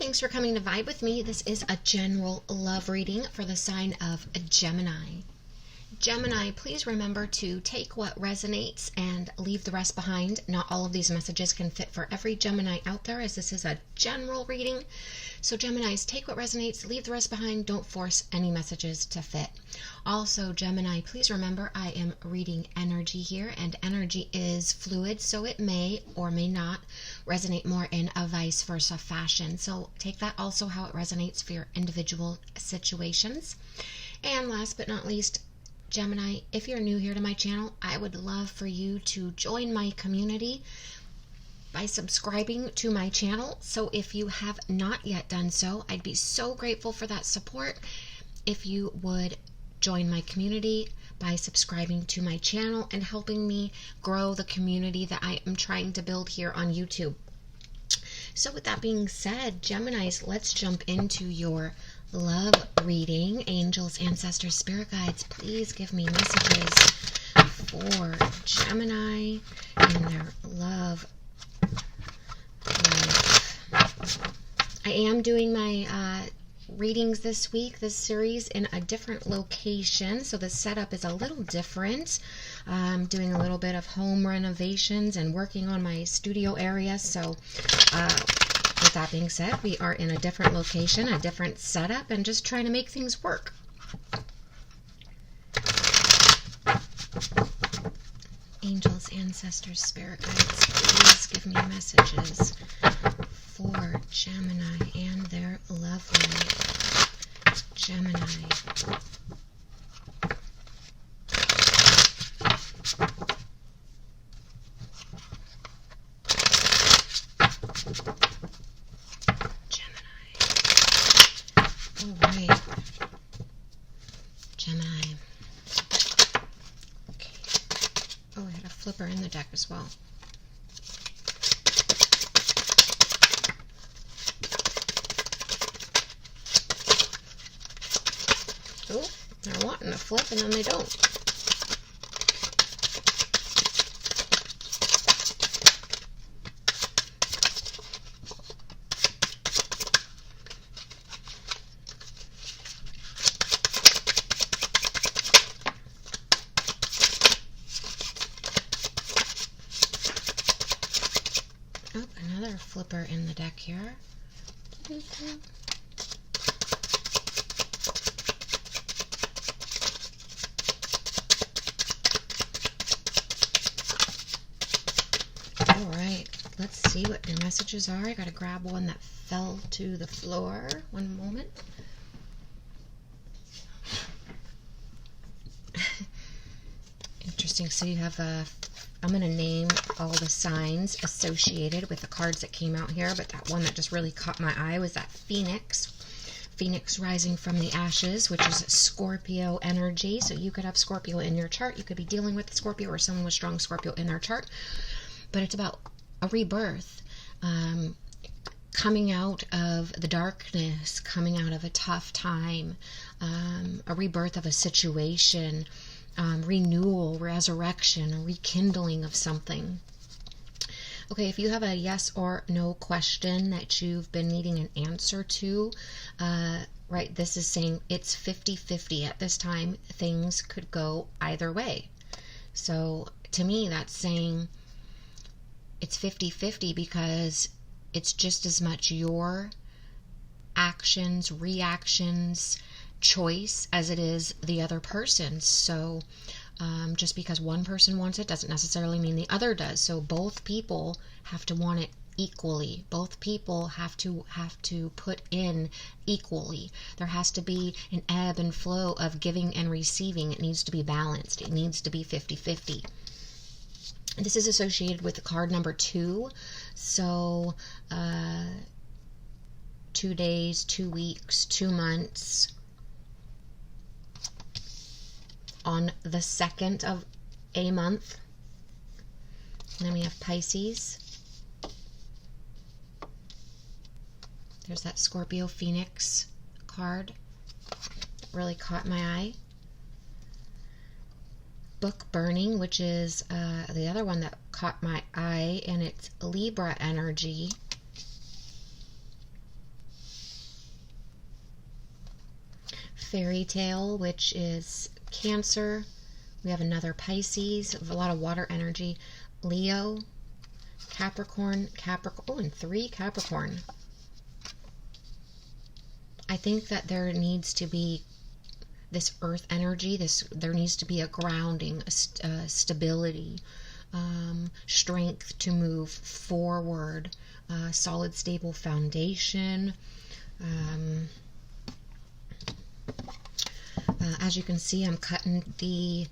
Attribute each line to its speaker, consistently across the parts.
Speaker 1: thanks for coming to vibe with me. This is a general love reading for the sign of Gemini. Gemini, please remember to take what resonates and leave the rest behind. Not all of these messages can fit for every Gemini out there, as this is a general reading. So Geminis, take what resonates, leave the rest behind. Don't force any messages to fit. Also, Gemini, please remember I am reading energy here, and energy is fluid, so it may or may not resonate more in a vice versa fashion. So take that also how it resonates for your individual situations. And last but not least, Gemini, if you're new here to my channel, I would love for you to join my community by subscribing to my channel. So if you have not yet done so, I'd be so grateful for that support if you would join my community by subscribing to my channel and helping me grow the community that I am trying to build here on YouTube. So with that being said, Geminis, let's jump into your love reading. Angels, ancestors, spirit guides, please give me messages for Gemini in their love life. I am doing my readings this week, this series, in a different location, so the setup is a little different. I'm doing a little bit of home renovations and working on my studio area, so with that being said, we are in a different location, a different setup, and just trying to make things work. Angels, ancestors, spirit guides, please give me messages for Gemini and their love life. Gemini. Alright, Gemini. Okay. Oh, I had a flipper in the deck as well. Oh, they're wanting to flip and then they don't. Oh, another flipper in the deck here. Alright, let's see what your messages are. I gotta grab one that fell to the floor. One moment. Interesting. So you have I'm going to name all the signs associated with the cards that came out here, but that one that just really caught my eye was that Phoenix. Phoenix rising from the ashes, which is Scorpio energy. So you could have Scorpio in your chart. You could be dealing with Scorpio or someone with strong Scorpio in their chart. But it's about a rebirth, coming out of the darkness, coming out of a tough time, a rebirth of a situation, renewal, resurrection, a rekindling of something. Okay, if you have a yes or no question that you've been needing an answer to, right, this is saying it's 50-50 at this time. Things could go either way. So to me, that's saying it's 50-50 because it's just as much your actions, reactions, choice as it is the other person's. So just because one person wants it doesn't necessarily mean the other does. So both people have to want it equally. Both people have to put in equally. There has to be an ebb and flow of giving and receiving. It needs to be balanced. It needs to be 50-50. This is associated with the card number 2. So 2 days, 2 weeks, 2 months. On the 2nd of a month. And then we have Pisces. There's that Scorpio Phoenix card that really caught my eye. Book burning, which is the other one that caught my eye, and it's Libra energy. fairy tale, which is Cancer. We have another Pisces, a lot of water energy. Leo, Capricorn, oh, and 3 Capricorn. I think that there needs to be this earth energy, there needs to be a grounding, a stability, strength to move forward, solid, stable foundation. As you can see, I'm cutting the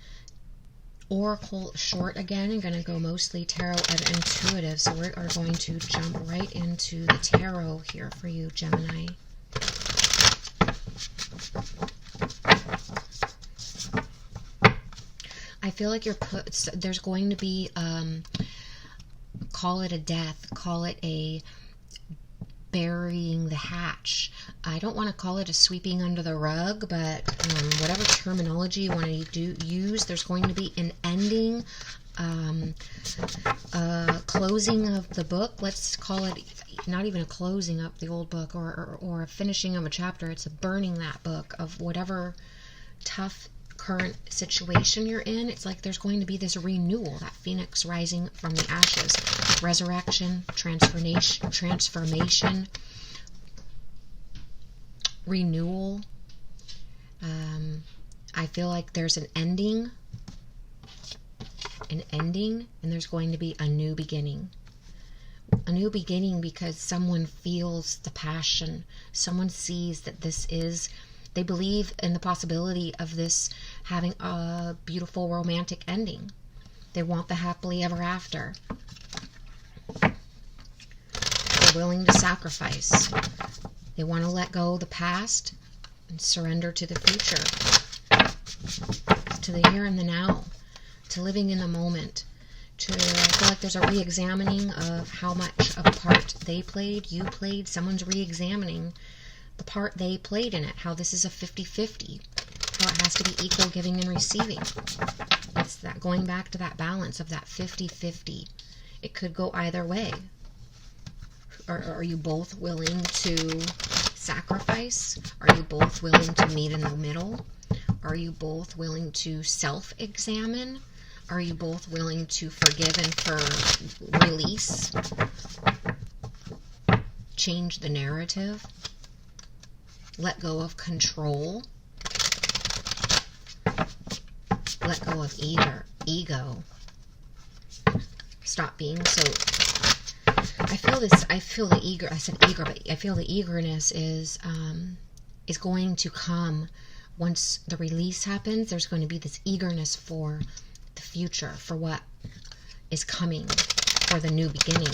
Speaker 1: oracle short again. I'm going to go mostly tarot and intuitive, so we are going to jump right into the tarot here for you, Gemini. I feel like there's going to be, call it a death, call it a burying the hatch. I don't want to call it a sweeping under the rug, but whatever terminology you want to use, there's going to be an ending, closing of the book. Let's call it not even a closing up the old book or a finishing of a chapter. It's a burning that book of whatever tough current situation you're in. It's like there's going to be this renewal, that phoenix rising from the ashes, resurrection, transformation, renewal. I feel like there's an ending, and there's going to be a new beginning. A new beginning because someone feels the passion. Someone sees that they believe in the possibility of this having a beautiful romantic ending. They want the happily ever after. They're willing to sacrifice. They want to let go of the past and surrender to the future, to the here and the now, to living in the moment. I feel like there's a re-examining of how much of a part they played, you played. Someone's re-examining the part they played in it, how this is a 50-50, how it has to be equal giving and receiving. It's that going back to that balance of that 50-50. It could go either way. Are you both willing to sacrifice? Are you both willing to meet in the middle? Are you both willing to self-examine? Are you both willing to forgive and release? Change the narrative? Let go of control. Let go of ego. Stop being so... I feel the eager... I said eager, but I feel the eagerness is going to come once the release happens. There's going to be this eagerness for the future, for what is coming, for the new beginning.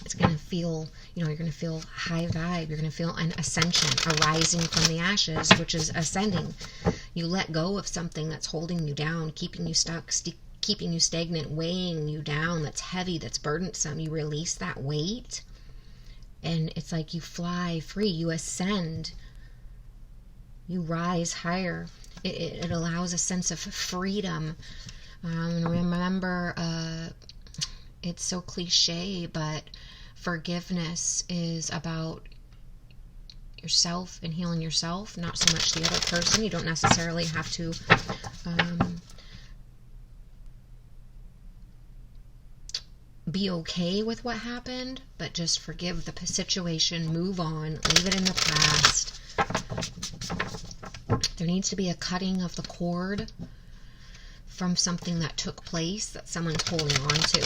Speaker 1: It's going to feel, you're going to feel high vibe. You're going to feel an ascension, a rising from the ashes, which is ascending. You let go of something that's holding you down, keeping you stuck, keeping you stagnant, weighing you down, that's heavy, that's burdensome. You release that weight, and it's like you fly free, you ascend, you rise higher. It allows a sense of freedom. Remember, it's so cliche, but forgiveness is about yourself and healing yourself, not so much the other person. You don't necessarily have to be okay with what happened, but just forgive the situation, move on, leave it in the past. There needs to be a cutting of the cord from something that took place that someone's holding on to.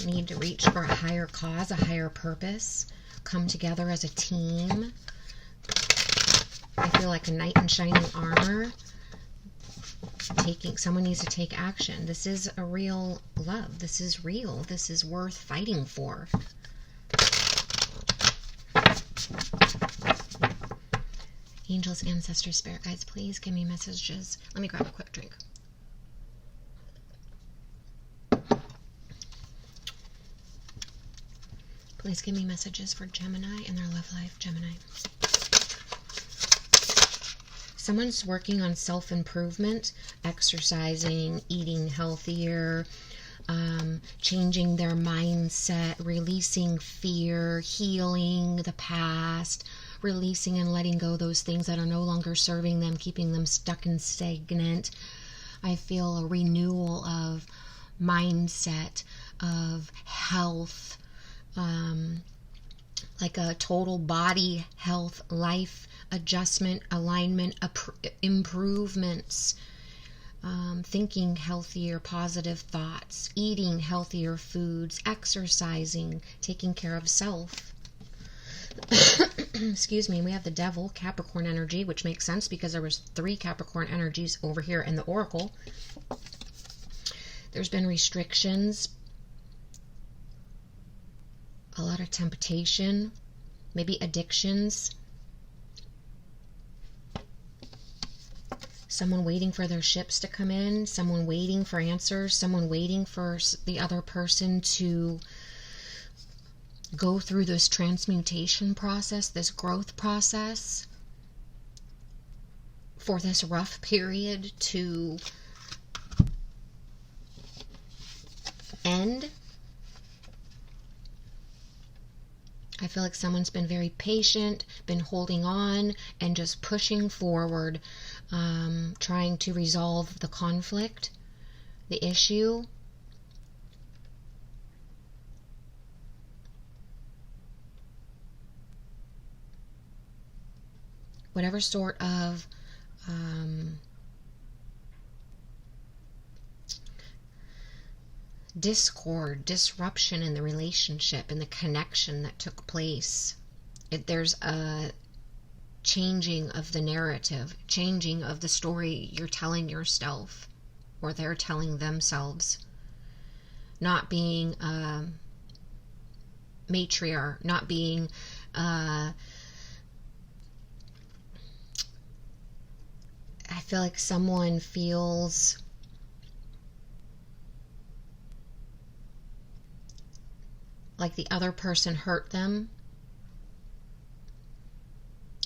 Speaker 1: Need to reach for a higher cause, a higher purpose, come together as a team. I feel like a knight in shining armor. Someone needs to take action. This is a real love. This is real. This is worth fighting for. Angels, ancestors, spirit guides, please give me messages. Let me grab a quick drink. Please give me messages for Gemini and their love life, Gemini. Someone's working on self-improvement, exercising, eating healthier, changing their mindset, releasing fear, healing the past, releasing and letting go those things that are no longer serving them, keeping them stuck and stagnant. I feel a renewal of mindset, of health, like a total body health, life adjustment, alignment, improvements, thinking healthier, positive thoughts, eating healthier foods, exercising, taking care of self. Excuse me. We have the devil, Capricorn energy, which makes sense because there was 3 Capricorn energies over here in the oracle. There's been restrictions, a lot of temptation, maybe addictions, someone waiting for their ships to come in, someone waiting for answers, someone waiting for the other person to go through this transmutation process, this growth process, for this rough period to end. I feel like someone's been very patient, been holding on and just pushing forward, trying to resolve the conflict, the issue. Whatever sort of discord, disruption in the relationship, in the connection that took place. There's a changing of the narrative, changing of the story you're telling yourself, or they're telling themselves. Not being a matriarch, not being I feel like someone feels like the other person hurt them,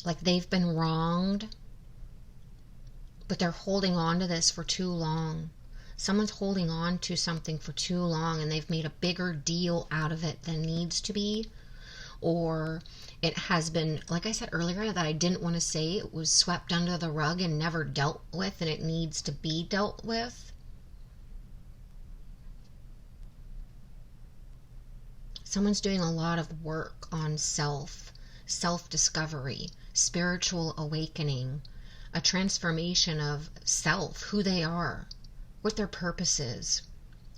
Speaker 1: like they've been wronged, but they're holding on to this for too long. Someone's holding on to something for too long and they've made a bigger deal out of it than needs to be, or it has been, like I said earlier, that I didn't want to say, it was swept under the rug and never dealt with, and it needs to be dealt with. Someone's doing a lot of work on self-discovery, spiritual awakening, a transformation of self, who they are, what their purpose is,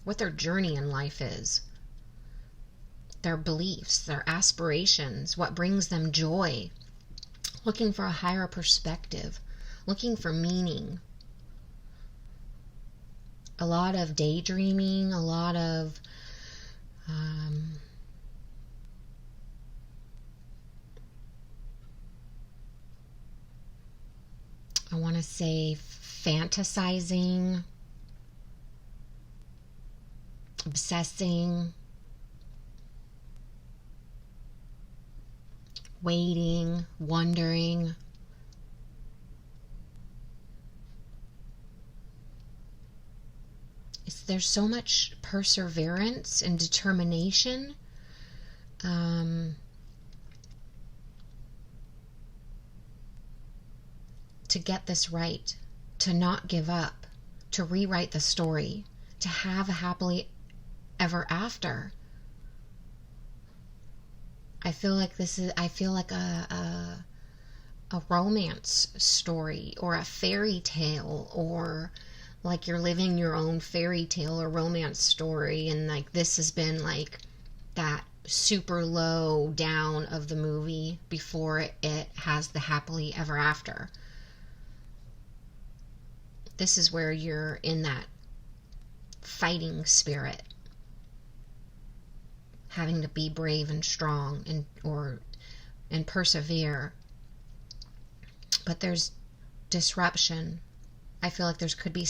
Speaker 1: what their journey in life is, their beliefs, their aspirations, what brings them joy, looking for a higher perspective, looking for meaning. A lot of daydreaming, a lot of I want to say fantasizing, obsessing, waiting, wondering. There's so much perseverance and determination. To get this right, to not give up, to rewrite the story, to have a happily ever after. I feel like a romance story or a fairy tale, or like you're living your own fairy tale or romance story, and like this has been like that super low down of the movie before it has the happily ever after. This is where you're in that fighting spirit, having to be brave and strong and persevere. But there's disruption. I feel like could be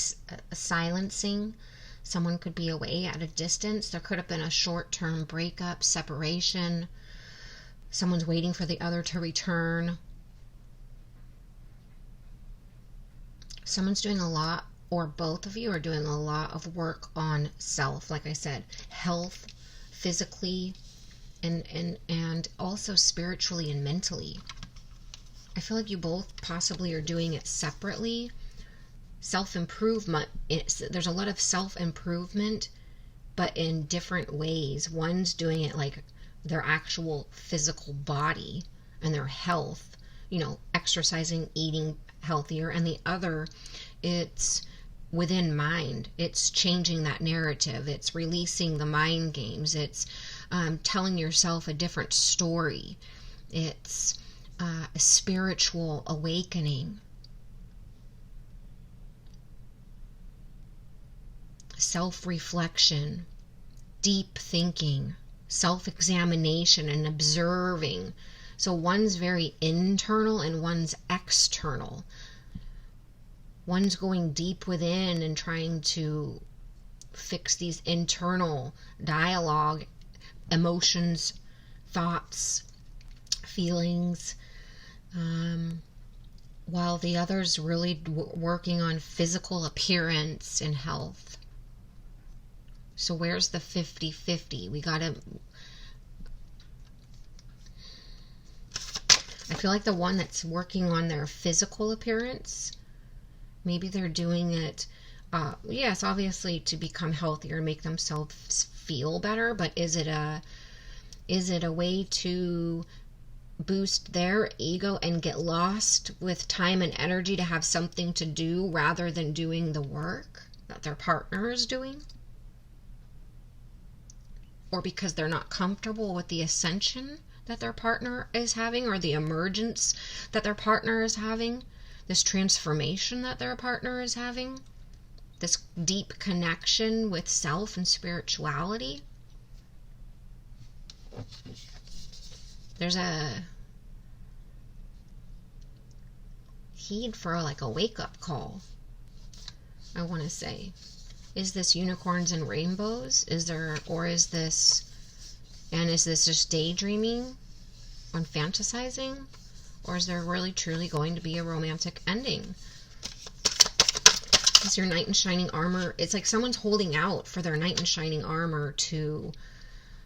Speaker 1: a silencing. Someone could be away at a distance. There could have been a short-term breakup, separation. Someone's waiting for the other to return. Someone's doing a lot or both of you are doing a lot of work on self, like I said, health, physically, and also spiritually and mentally. I feel like you both possibly are doing it separately. Self-improvement, there's a lot of self-improvement, but in different ways. One's doing it like their actual physical body and their health, exercising, eating healthier, and the other, it's within mind. It's changing that narrative. It's releasing the mind games. It's telling yourself a different story. It's a spiritual awakening. Self-reflection, deep thinking, self-examination, and observing. So one's very internal and one's external. One's going deep within and trying to fix these internal dialogue, emotions, thoughts, feelings, while the other's really working on physical appearance and health. So where's the 50-50? I feel like the one that's working on their physical appearance, maybe they're doing it, yes, obviously to become healthier and make themselves feel better, but is it a way to boost their ego and get lost with time and energy to have something to do rather than doing the work that their partner is doing? Or because they're not comfortable with the ascension that their partner is having, or the emergence that their partner is having, this transformation that their partner is having, this deep connection with self and spirituality. There's a heed for like a wake-up call, I want to say. Is this unicorns and rainbows? Is this just daydreaming and fantasizing? Or is there really truly going to be a romantic ending? Is your knight in shining armor? It's like someone's holding out for their knight in shining armor to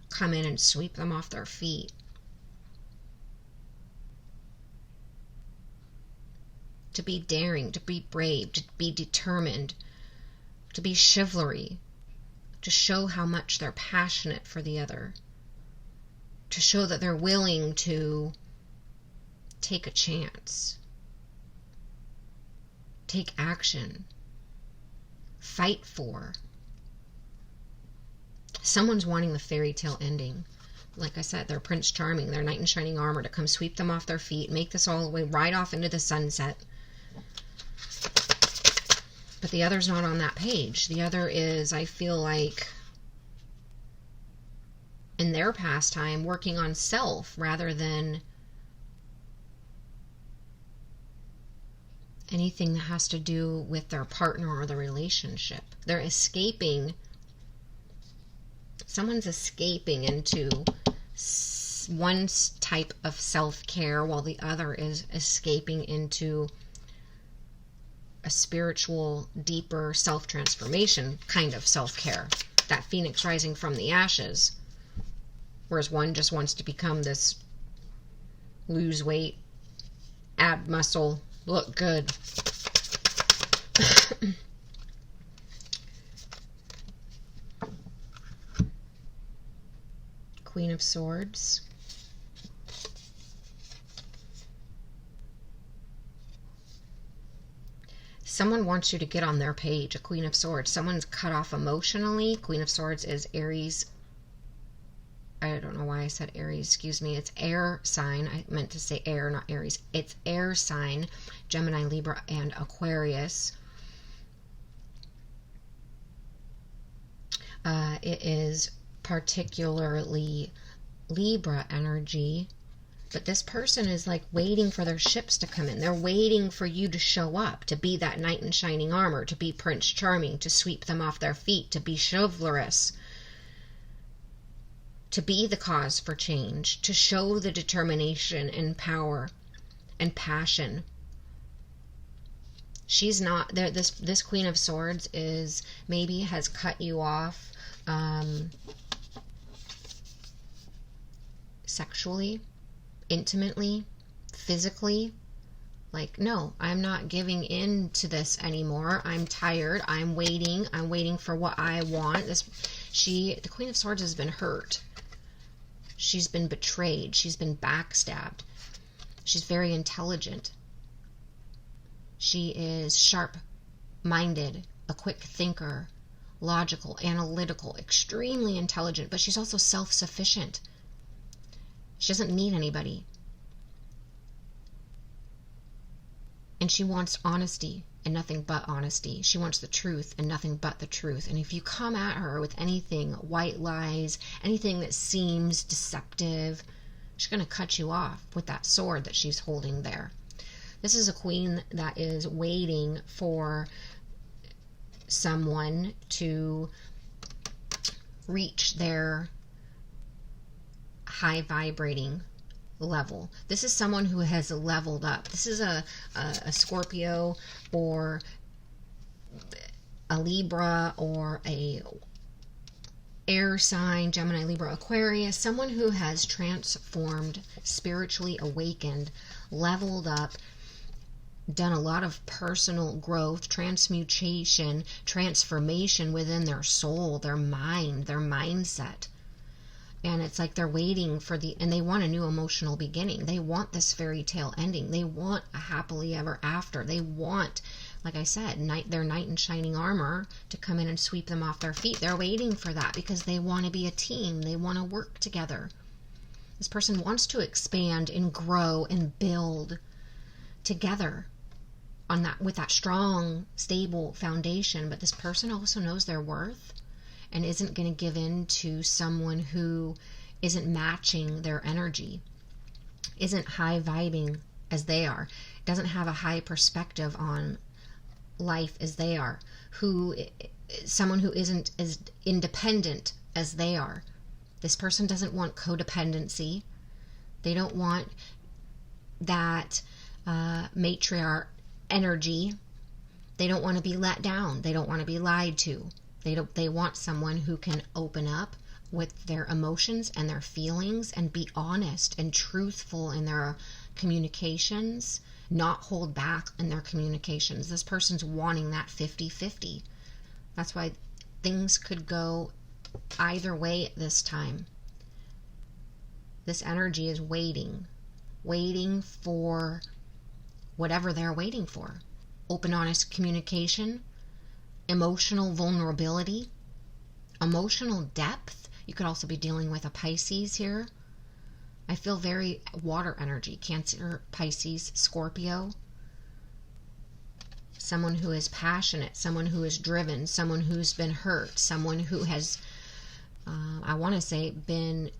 Speaker 1: come in and sweep them off their feet. To be daring, to be brave, to be determined, to be chivalry, to show how much they're passionate for the other, to show that they're willing to take a chance, take action, fight for. Someone's wanting the fairy tale ending. Like I said, they're Prince Charming, their knight in shining armor, to come sweep them off their feet, make this all the way right off into the sunset. But the other's not on that page. The other is, I feel like, in their pastime, working on self rather than anything that has to do with their partner or the relationship. They're escaping. Someone's escaping into one type of self-care while the other is escaping into a spiritual, deeper self-transformation kind of self-care. That phoenix rising from the ashes. Whereas one just wants to become this, lose weight, add muscle, look good. Queen of Swords. Someone wants you to get on their page, a Queen of Swords. Someone's cut off emotionally. Queen of Swords is Aries. I don't know why I said Aries, excuse me. It's air sign. I meant to say air, not Aries. It's air sign, Gemini, Libra, and Aquarius. It is particularly Libra energy. But this person is like waiting for their ships to come in. They're waiting for you to show up, to be that knight in shining armor, to be Prince Charming, to sweep them off their feet, to be chivalrous, to be the cause for change, to show the determination and power and passion She's not there. This Queen of Swords is maybe has cut you off sexually, intimately, physically. Like, no, I'm not giving in to this anymore. I'm tired. I'm waiting for what I want. The Queen of Swords has been hurt. She's been betrayed. She's been backstabbed. She's very intelligent. She is sharp-minded, a quick thinker, logical, analytical, extremely intelligent, but she's also self-sufficient. She doesn't need anybody. And she wants honesty and nothing but honesty. She wants the truth and nothing but the truth. And if you come at her with anything, white lies, anything that seems deceptive, she's going to cut you off with that sword that she's holding there. This is a queen that is waiting for someone to reach their high vibrating level. This is someone who has leveled up. This is a Scorpio or a Libra or a air sign, Gemini, Libra, Aquarius, someone who has transformed, spiritually awakened, leveled up, done a lot of personal growth, transmutation, transformation within their soul, their mind, their mindset. And it's like they're waiting for and they want a new emotional beginning. They want this fairy tale ending. They want a happily ever after. They want, like I said, their knight in shining armor to come in and sweep them off their feet. They're waiting for that because they want to be a team. They want to work together. This person wants to expand and grow and build together on that, with that strong, stable foundation. But this person also knows their worth and isn't going to give in to someone who isn't matching their energy, isn't high vibing as they are, doesn't have a high perspective on life as they are, someone who isn't as independent as they are. This person doesn't want codependency. They don't want that matriarch energy. They don't want to be let down. They don't want to be lied to. They want someone who can open up with their emotions and their feelings and be honest and truthful in their communications, not hold back in their communications. This person's wanting that 50-50. That's why things could go either way at this time. This energy is waiting for whatever they're waiting for. Open, honest communication, emotional vulnerability, emotional depth. You could also be dealing with a Pisces here. I feel very water energy. Cancer, Pisces, Scorpio. Someone who is passionate, someone who is driven, someone who's been hurt, someone who has, I want to say, been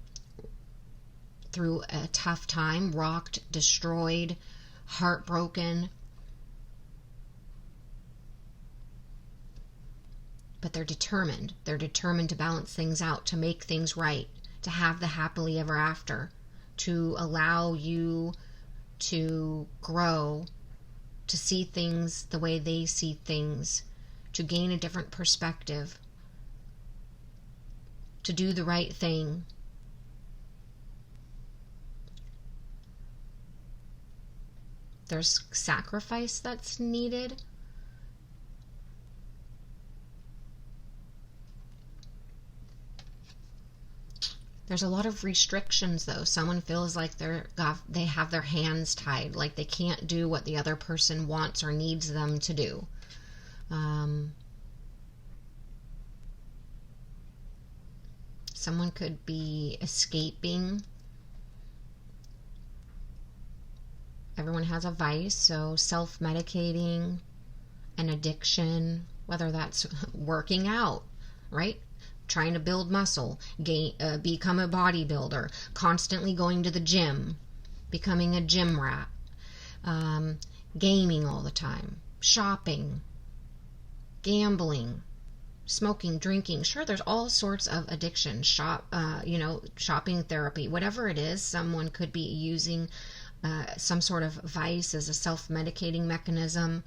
Speaker 1: through a tough time, rocked, destroyed, heartbroken. But they're determined. They're determined to balance things out, to make things right, to have the happily ever after, to allow you to grow, to see things the way they see things, to gain a different perspective, to do the right thing. There's sacrifice that's needed. There's a lot of restrictions, though. Someone feels like they have their hands tied, like they can't do what the other person wants or needs them to do. Someone could be escaping. Everyone has a vice, so self-medicating, an addiction, whether that's working out, right? Trying to build muscle, become a bodybuilder, constantly going to the gym, becoming a gym rat, gaming all the time, shopping, gambling, smoking, drinking. Sure, there's all sorts of addictions. Shopping therapy, whatever it is. Someone could be using some sort of vice as a self-medicating mechanism.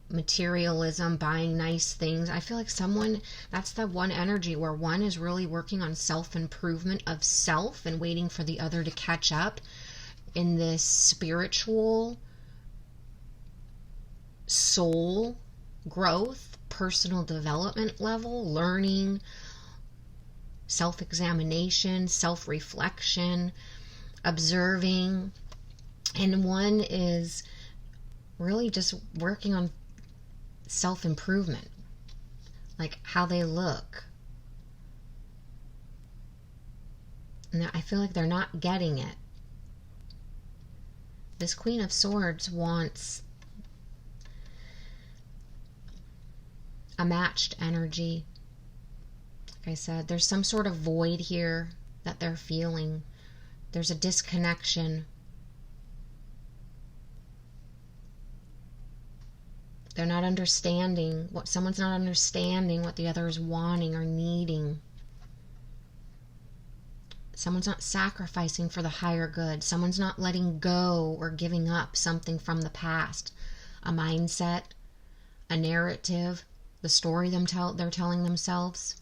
Speaker 1: materialism, buying nice things. I feel like someone, that's the one energy where one is really working on self-improvement of self and waiting for the other to catch up in this spiritual soul growth, personal development level, learning, self-examination, self-reflection, observing. And one is really just working on self-improvement, like how they look. And I feel like they're not getting it. This Queen of Swords wants a matched energy. Like I said, there's some sort of void here that they're feeling. There's a disconnection. They're not understanding what someone's not understanding what the other is wanting or needing. Someone's not sacrificing for the higher good. Someone's not letting go or giving up something from the past. A mindset, a narrative, the story they're telling themselves.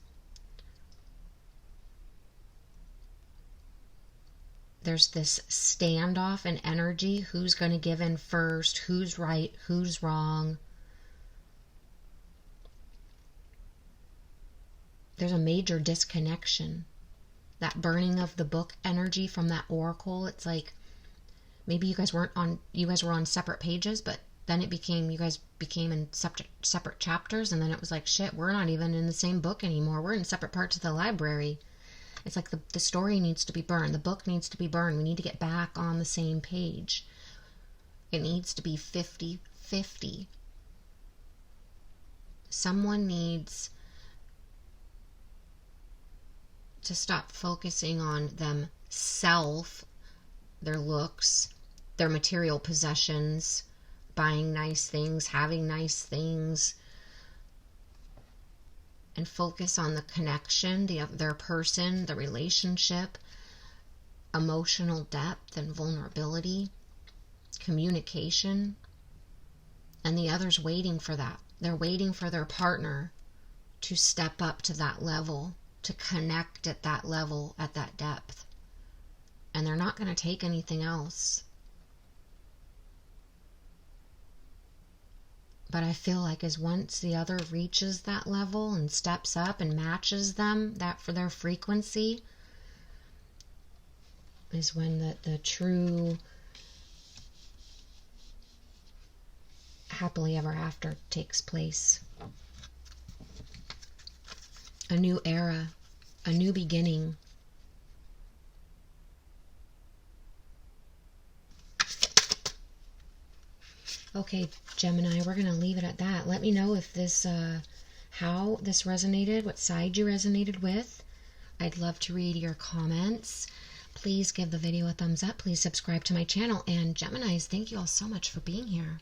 Speaker 1: There's this standoff in energy. Who's going to give in first? Who's right? Who's wrong? There's a major disconnection. That burning of the book energy from that oracle, it's like maybe you guys were on separate pages, but then you guys became in separate chapters, and then it was like, shit, we're not even in the same book anymore. We're in separate parts of the library. It's like the story needs to be burned. The book needs to be burned. We need to get back on the same page. It needs to be 50-50. Someone needs to stop focusing on themselves, their looks, their material possessions, buying nice things, having nice things, and focus on the connection, their person, the relationship, emotional depth and vulnerability, communication. And the other's waiting for that. They're waiting for their partner to step up to that level, to connect at that level, at that depth. And they're not going to take anything else. But I feel like as once the other reaches that level and steps up and matches them, that for their frequency, is when the true happily ever after takes place. A new era, a new beginning. Okay, Gemini, we're going to leave it at that. Let me know if this, how this resonated, what side you resonated with. I'd love to read your comments. Please give the video a thumbs up. Please subscribe to my channel. And Geminis, thank you all so much for being here.